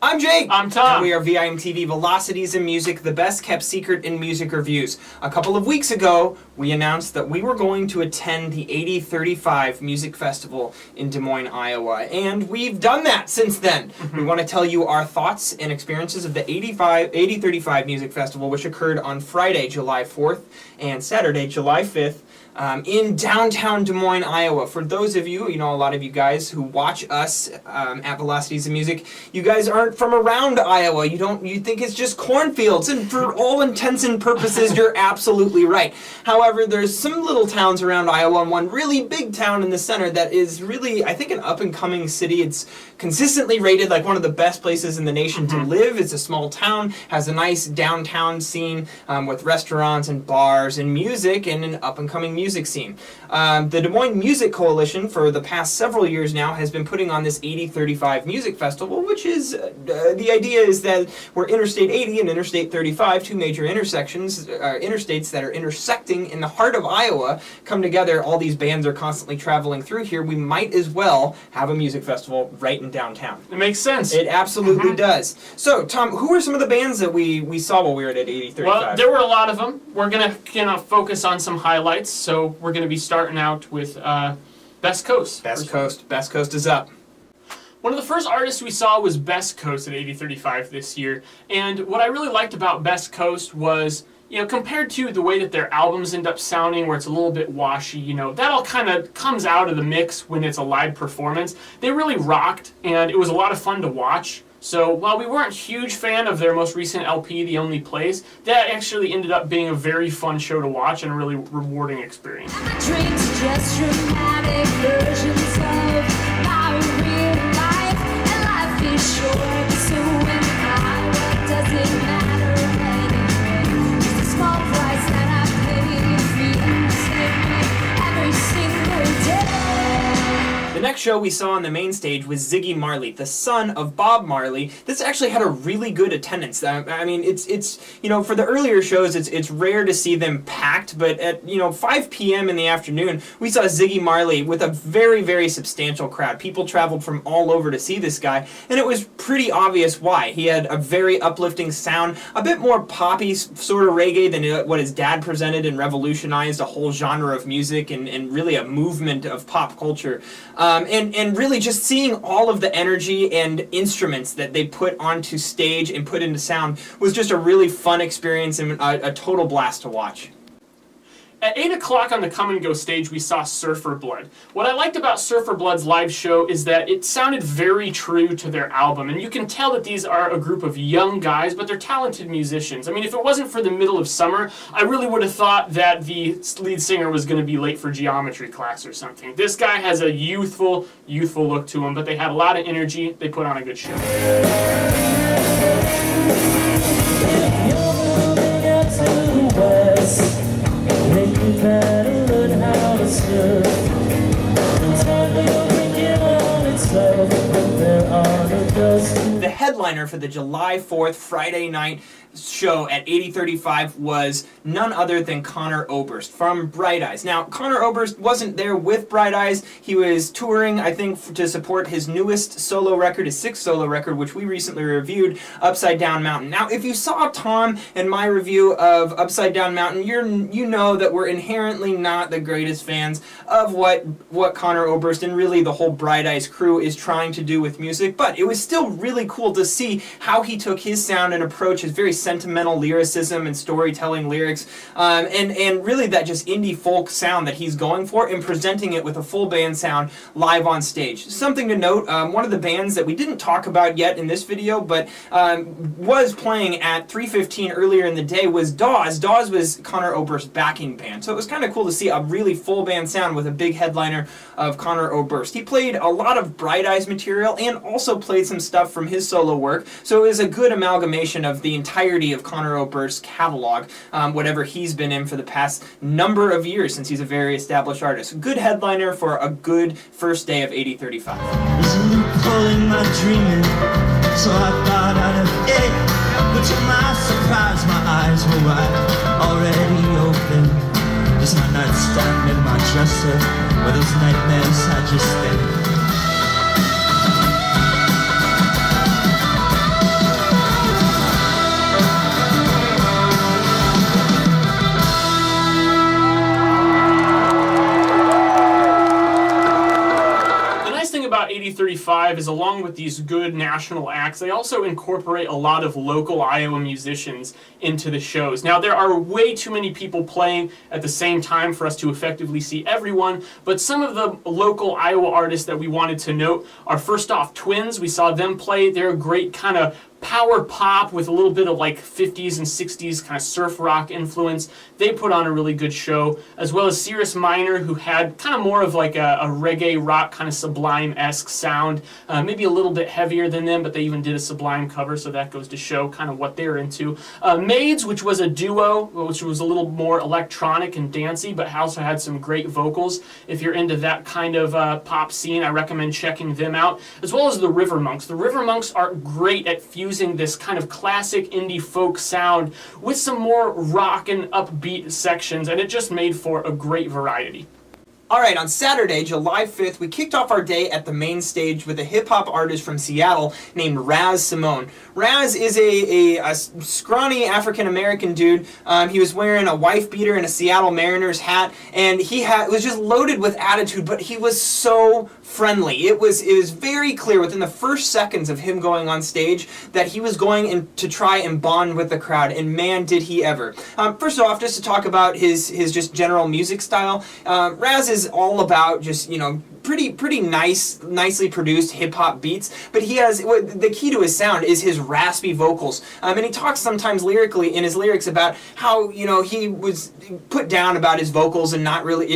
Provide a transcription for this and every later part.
I'm Jake. I'm Tom. And we are VIMTV Velocities in Music, the best kept secret in music reviews. A couple of weeks ago, we announced that we were going to attend the 8035 Music Festival in Des Moines, Iowa. And we've done that since then. We want to tell you our thoughts and experiences of the 8035 Music Festival, which occurred on Friday, July 4th and Saturday, July 5th. In downtown Des Moines, Iowa. For those of you, a lot of you guys who watch us at Velocities of Music, you guys aren't from around Iowa. You think it's just cornfields, and for all intents and purposes, you're absolutely right. However, there's some little towns around Iowa, and one really big town in the center that is really, I think, an up-and-coming city. It's consistently rated like one of the best places in the nation to live. It's a small town, has a nice downtown scene with restaurants and bars and music, and an up-and-coming music scene. The Des Moines Music Coalition for the past several years now has been putting on this 8035 Music Festival, which is, the idea is that we're Interstate 80 and Interstate 35, two major interstates that are intersecting in the heart of Iowa, come together. All these bands are constantly traveling through here. We might as well have a music festival right in downtown. It makes sense. It absolutely does. So, Tom, who are some of the bands that we saw while we were at 8035? Well, there were a lot of them. We're going to focus on some highlights. So we're going to be starting out with Best Coast. Best Coast is up. One of the first artists we saw was Best Coast at 8035 this year. And what I really liked about Best Coast was, compared to the way that their albums end up sounding, where it's a little bit washy, that all kind of comes out of the mix when it's a live performance. They really rocked, and it was a lot of fun to watch. So while we weren't a huge fan of their most recent LP, The Only Place, that actually ended up being a very fun show to watch and a really rewarding experience. Dreams just dramatic versions of my real life, and life is short, so in what does it matter anyway? Just a small price that I pay for you to save me every single day. The next show we saw on the main stage was Ziggy Marley, the son of Bob Marley. This actually had a really good attendance. I mean, it's for the earlier shows, it's rare to see them packed, but at 5 p.m. in the afternoon, we saw Ziggy Marley with a very, very substantial crowd. People traveled from all over to see this guy, and it was pretty obvious why. He had a very uplifting sound, a bit more poppy sort of reggae than what his dad presented, and revolutionized a whole genre of music and really a movement of pop culture. And really just seeing all of the energy and instruments that they put onto stage and put into sound was just a really fun experience and a total blast to watch. At 8 o'clock on the Come and Go stage, we saw Surfer Blood. What I liked about Surfer Blood's live show is that it sounded very true to their album, and you can tell that these are a group of young guys, but they're talented musicians. I mean, if it wasn't for the middle of summer, I really would have thought that the lead singer was going to be late for geometry class or something. This guy has a youthful look to him, but they had a lot of energy. They put on a good show. The headliner for the July 4th Friday night show at 8035 was none other than Conor Oberst from Bright Eyes. Now, Conor Oberst wasn't there with Bright Eyes. He was touring, I think, to support his newest solo record, his sixth solo record, which we recently reviewed, Upside Down Mountain. Now, if you saw Tom and my review of Upside Down Mountain, you know that we're inherently not the greatest fans of what Conor Oberst and really the whole Bright Eyes crew is trying to do with music, but it was still really cool to see how he took his sound and approach, his very sentimental lyricism and storytelling lyrics, and really that just indie folk sound that he's going for, and presenting it with a full band sound live on stage. Something to note, one of the bands that we didn't talk about yet in this video, but was playing at 3:15 earlier in the day was Dawes. Dawes was Conor Oberst's backing band, so it was kind of cool to see a really full band sound with a big headliner of Conor Oberst. He played a lot of Bright Eyes material and also played some stuff from his solo work, so it was a good amalgamation of the entirety of Conor Oberst's catalog, whatever he's been in for the past number of years since he's a very established artist. Good headliner for a good first day of 8035. There's a loophole in my dreaming, so I thought I'd have it. But to my surprise, my eyes were wide, already open. There's my nightstand in my dresser, where those nightmares I just spent. about 8035 is, along with these good national acts, they also incorporate a lot of local Iowa musicians into the shows. Now, there are way too many people playing at the same time for us to effectively see everyone, but some of the local Iowa artists that we wanted to note are, first off, Twins. We saw them play. They're a great kind of power pop with a little bit of like 50s and 60s kind of surf rock influence. They put on a really good show, as well as Cirrus Minor, who had kind of more of like a reggae rock kind of Sublime-esque sound, maybe a little bit heavier than them, but they even did a Sublime cover, so that goes to show kind of what they're into. Maids, which was a duo, which was a little more electronic and dancey, but also had some great vocals. If you're into that kind of pop scene, I recommend checking them out, as well as the River Monks. The River Monks are great at fusing this kind of classic indie folk sound with some more rock and upbeat sections, and it just made for a great variety. All right, on Saturday, July 5th, we kicked off our day at the main stage with a hip-hop artist from Seattle named Raz Simone. Raz is a scrawny African-American dude. He was wearing a wife beater and a Seattle Mariners hat, and he was just loaded with attitude, but he was so friendly. It was very clear within the first seconds of him going on stage that he was going in to try and bond with the crowd, and man, did he ever. First off, just to talk about his just general music style, Raz is all about just, you know, pretty nicely produced hip-hop beats, but he has, the key to his sound is his raspy vocals, and he talks sometimes lyrically in his lyrics about how, you know, he was put down about his vocals and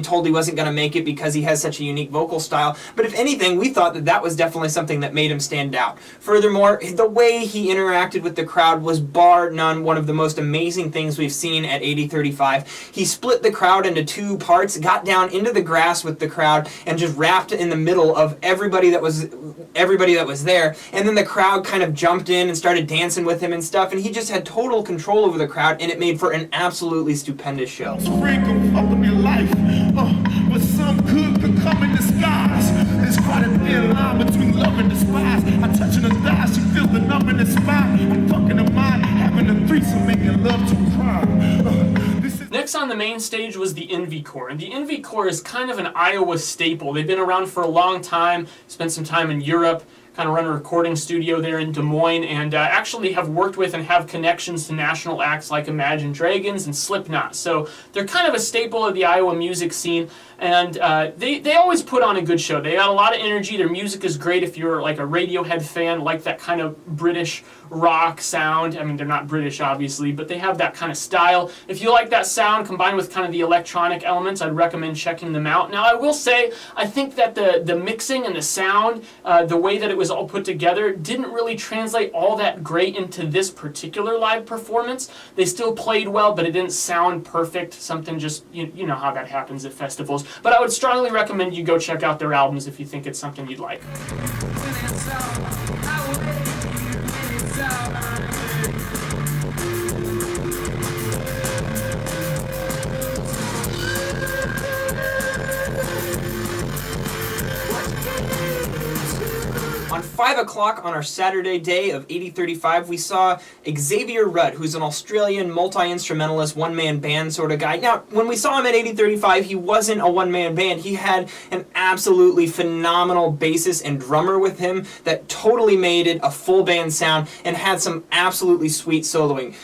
told he wasn't going to make it because he has such a unique vocal style, but if anything, we thought that was definitely something that made him stand out. Furthermore, the way he interacted with the crowd was bar none one of the most amazing things we've seen at 8035. He split the crowd into two parts, got down into the grass with the crowd, and just rapped in the middle of everybody that was there, and then the crowd kind of jumped in and started dancing with him and stuff, and he just had total control over the crowd, and it made for an absolutely stupendous show. Sprinkle fuck up your life, but some good could come in disguise. There's quite a thin line between love and despise. I touch her thighs, she feels the numb in the spine. I'm fucking her mind, having a threesome, making love to crime. Next on the main stage was the Envy Corps, and the Envy Corps is kind of an Iowa staple. They've been around for a long time, spent some time in Europe, kind of run a recording studio there in Des Moines, and actually have worked with and have connections to national acts like Imagine Dragons and Slipknot. So they're kind of a staple of the Iowa music scene, and they always put on a good show. They got a lot of energy. Their music is great if you're like a Radiohead fan, like that kind of British rock sound. I mean, they're not British, obviously, but they have that kind of style. If you like that sound combined with kind of the electronic elements, I'd recommend checking them out. Now, I will say, I think that the mixing and the sound, the way that it was all put together, didn't really translate all that great into this particular live performance. They still played well, but it didn't sound perfect. Something just, you know how that happens at festivals. But I would strongly recommend you go check out their albums if you think it's something you'd like. On 5 o'clock on our Saturday day of 8035, we saw Xavier Rudd, who's an Australian multi-instrumentalist, one-man band sort of guy. Now, when we saw him at 8035, he wasn't a one-man band. He had an absolutely phenomenal bassist and drummer with him that totally made it a full band sound and had some absolutely sweet soloing.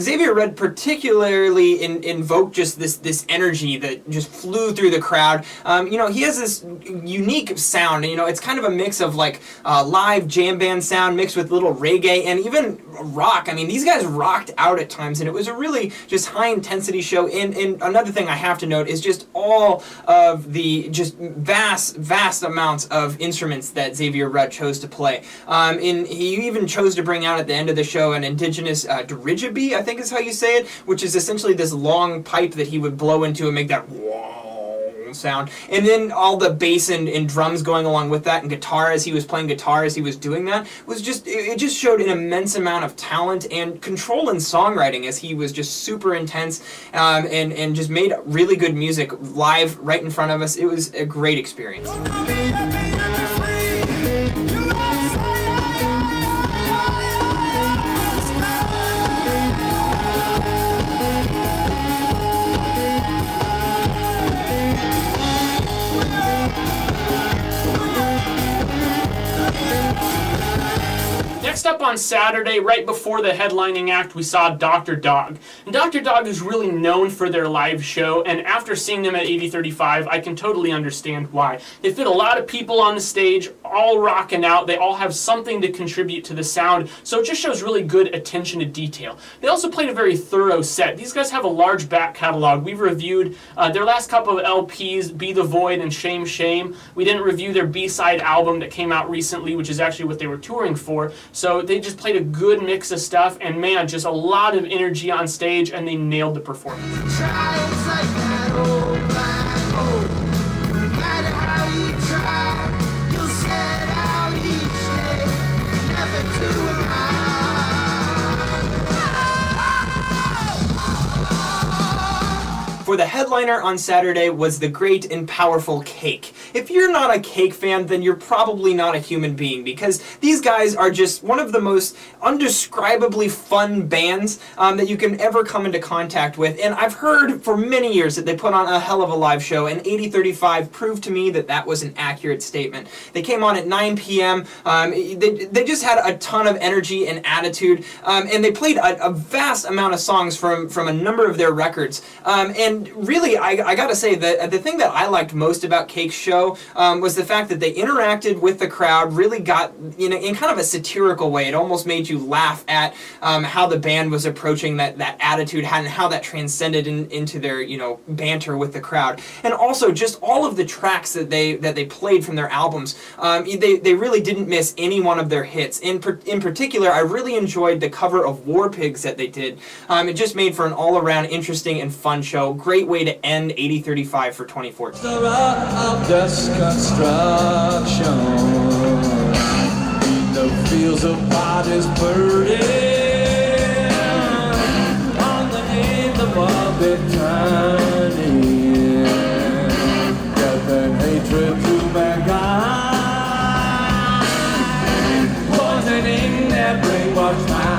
Xavier Rudd particularly invoked just this energy that just flew through the crowd. You know, he has this unique sound. You know, it's kind of a mix of like live jam band sound mixed with little reggae and even rock. I mean, these guys rocked out at times, and it was a really just high intensity show. And another thing I have to note is just all of the just vast amounts of instruments that Xavier Rutt chose to play. He even chose to bring out at the end of the show an indigenous didgeridoo, I think is how you say it, which is essentially this long pipe that he would blow into and make that sound, and then all the bass and drums going along with that, and guitar as he was playing guitar as he was doing that, was just, it just showed an immense amount of talent and control in songwriting as he was just super intense, and just made really good music live right in front of us. It was a great experience. Next up on Saturday, right before the headlining act, we saw Dr. Dog. And Dr. Dog is really known for their live show, and after seeing them at 8035, I can totally understand why. They fit a lot of people on the stage, all rocking out. They all have something to contribute to the sound, so it just shows really good attention to detail. They also played a very thorough set. These guys have a large back catalog. We've reviewed their last couple of LPs, Be the Void and Shame Shame. We didn't review their B-side album that came out recently, which is actually what they were touring for. So they just played a good mix of stuff, and man, just a lot of energy on stage, and they nailed the performance. For the headliner on Saturday was the great and powerful Cake. If you're not a Cake fan, then you're probably not a human being, because these guys are just one of the most undescribably fun bands that you can ever come into contact with. And I've heard for many years that they put on a hell of a live show, and 8035 proved to me that that was an accurate statement. They came on at 9 p.m. They just had a ton of energy and attitude, and they played a vast amount of songs from a number of their records. And really, I gotta say that the thing that I liked most about Cake's show was the fact that they interacted with the crowd, really got, you know, in kind of a satirical way. It almost made you laugh at how the band was approaching that attitude and how that transcended into their, you know, banter with the crowd. And also just all of the tracks that they played from their albums, they really didn't miss any one of their hits. In particular, I really enjoyed the cover of War Pigs that they did. It just made for an all-around interesting and fun show. Great way to end 8035 for 2014. The rock of dust construction in the fields of bodies burning on the end of it turning death and hatred to mankind, poisoning their brainwashed mind.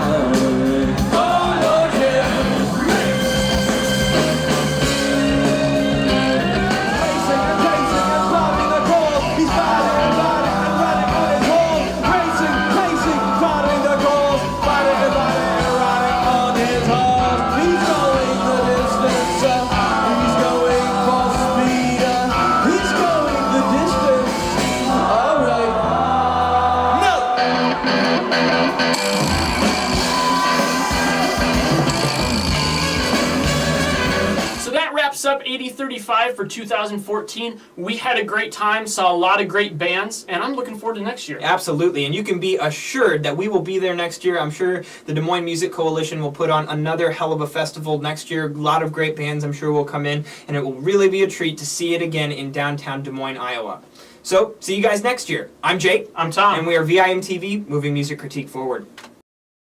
Up 8035 for 2014. We had a great time, saw a lot of great bands, and I'm looking forward to next year. Absolutely, and you can be assured that we will be there next year. I'm sure the Des Moines Music Coalition will put on another hell of a festival next year. A lot of great bands I'm sure will come in, and it will really be a treat to see it again in downtown Des Moines, Iowa. So, see you guys next year. I'm Jake. I'm Tom. And we are VIM TV, moving music critique forward.